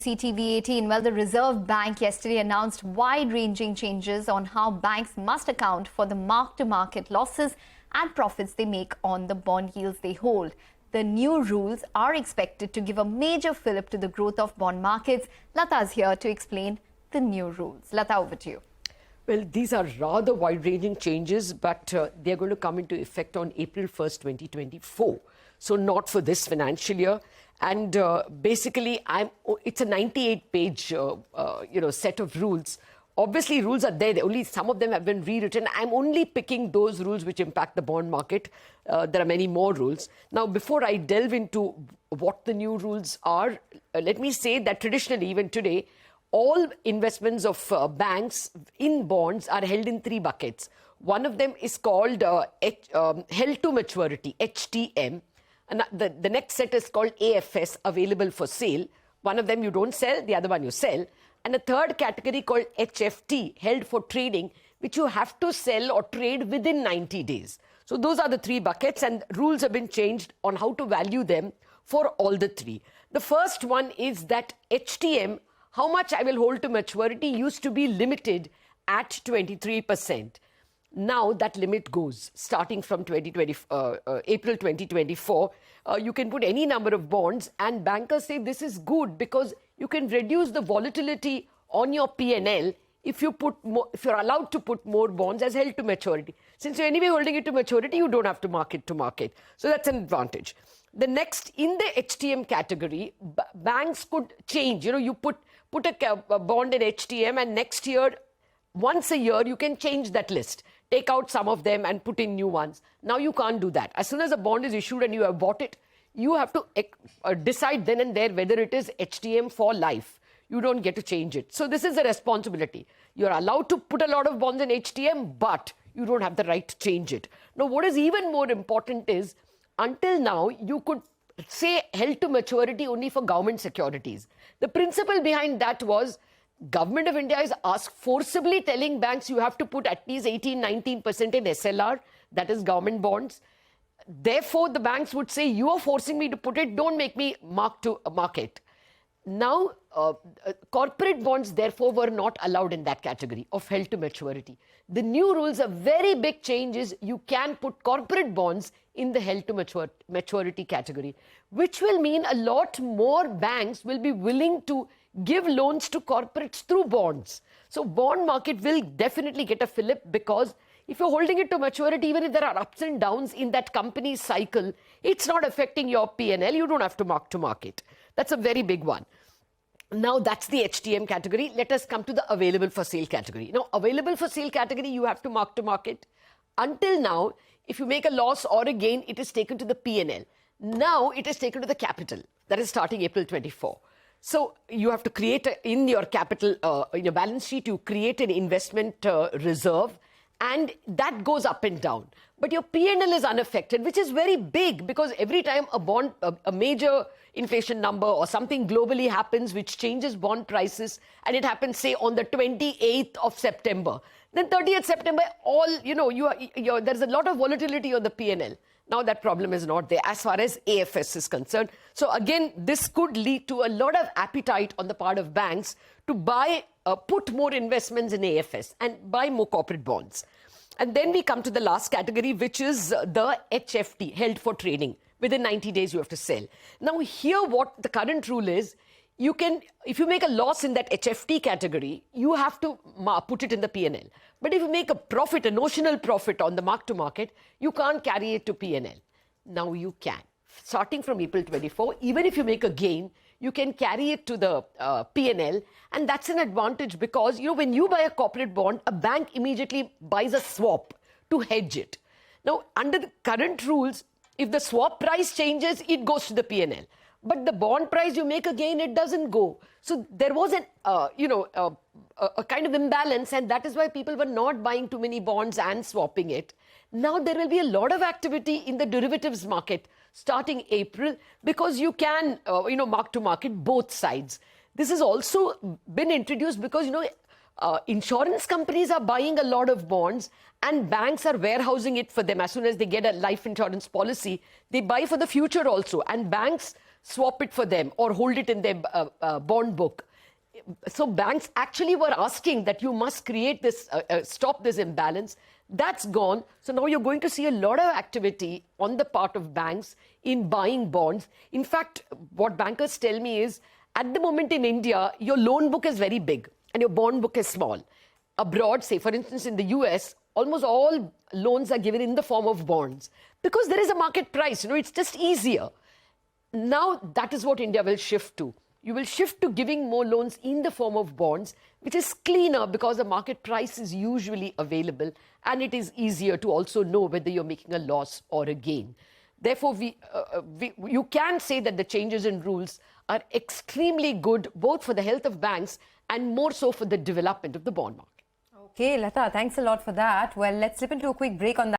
CNBC-TV18, well, the Reserve Bank yesterday announced wide-ranging changes on how banks must account for the mark-to-market losses and profits they make on the bond yields they hold. The new rules are expected to give a major fillip to the growth of bond markets. Latha is here to explain the new rules. Latha, over to you. Well, these are rather wide-ranging changes, but they're going to come into effect on April 1st, 2024. So not for this financial year. And basically, it's a 98-page, set of rules. Obviously, rules are there. Only some of them have been rewritten. I'm only picking those rules which impact the bond market. There are many more rules. Now, before I delve into what the new rules are, let me say that traditionally, even today, all investments of banks in bonds are held in three buckets. One of them is called held to maturity, HTM. And the next set is called AFS, available for sale. One of them you don't sell, the other one you sell. And a third category called HFT, held for trading, which you have to sell or trade within 90 days. So those are the three buckets, and rules have been changed on how to value them for all the three. The first one is that HTM, how much I will hold to maturity, used to be limited at 23%. Now that limit goes, starting from April 2024. You can put any number of bonds, and bankers say this is good because you can reduce the volatility on your P&L if you're allowed to put more bonds as held to maturity. Since you're anyway holding it to maturity, you don't have to mark it to market. So that's an advantage. The next, in the HTM category, banks could change. You put a bond in HTM, and next year, once a year, you can change that list. Take out some of them and put in new ones. Now you can't do that. As soon as a bond is issued and you have bought it, you have to decide then and there whether it is HTM for life. You don't get to change it. So this is a responsibility. You're allowed to put a lot of bonds in HTM, but you don't have the right to change it. Now, what is even more important is, until now, you could say held to maturity only for government securities. The principle behind that was, Government of India is forcibly telling banks you have to put at least 18-19% in SLR, that is government bonds. Therefore, the banks would say, you are forcing me to put it, don't make me mark to market. Now, corporate bonds, therefore, were not allowed in that category of held to maturity. The new rules, a very big change is you can put corporate bonds in the held to maturity category, which will mean a lot more banks will be willing to give loans to corporates through bonds. So bond market will definitely get a fillip, because if you're holding it to maturity, even if there are ups and downs in that company's cycle, it's not affecting your P&L. You don't have to mark to market. That's a very big one. Now, that's the HTM category. Let us come to the available for sale category. Now, available for sale category, you have to mark to market. Until now, if you make a loss or a gain, it is taken to the P&L. Now, it is taken to the capital. That is starting April 24. So you have to create in your capital, in your balance sheet, you create an investment reserve, and that goes up and down. But your P&L is unaffected, which is very big, because every time a major inflation number or something globally happens which changes bond prices, and it happens, say, on the 28th of September, then 30th September, there's a lot of volatility on the P&L. Now that problem is not there as far as AFS is concerned. So again, this could lead to a lot of appetite on the part of banks to put more investments in AFS and buy more corporate bonds. And then we come to the last category, which is the HFT, held for trading. Within 90 days, you have to sell. Now here, what the current rule is, if you make a loss in that HFT category, you have to put it in the P&L. But if you make a profit, a notional profit on the mark-to-market, you can't carry it to P&L. Now you can. Starting from April 24, even if you make a gain, you can carry it to the P&L. And that's an advantage because, when you buy a corporate bond, a bank immediately buys a swap to hedge it. Now, under the current rules, if the swap price changes, it goes to the P&L. But the bond price, you make a gain, it doesn't go. So there was a kind of imbalance, and that is why people were not buying too many bonds and swapping it. Now there will be a lot of activity in the derivatives market starting April, because you can, mark to market both sides. This has also been introduced because, insurance companies are buying a lot of bonds and banks are warehousing it for them. As soon as they get a life insurance policy, they buy for the future also. And banks swap it for them or hold it in their bond book. So banks actually were asking that you must create this, stop this imbalance. That's gone. So now you're going to see a lot of activity on the part of banks in buying bonds. In fact, what bankers tell me is, at the moment in India, your loan book is very big and your bond book is small. Abroad, say for instance in the US, almost all loans are given in the form of bonds because there is a market price. It's just easier. Now that is what India will shift to. You will shift to giving more loans in the form of bonds, which is cleaner because the market price is usually available and it is easier to also know whether you're making a loss or a gain. Therefore, you can say that the changes in rules are extremely good both for the health of banks and more so for the development of the bond market. Okay, Latha, thanks a lot for that. Well, let's slip into a quick break on that.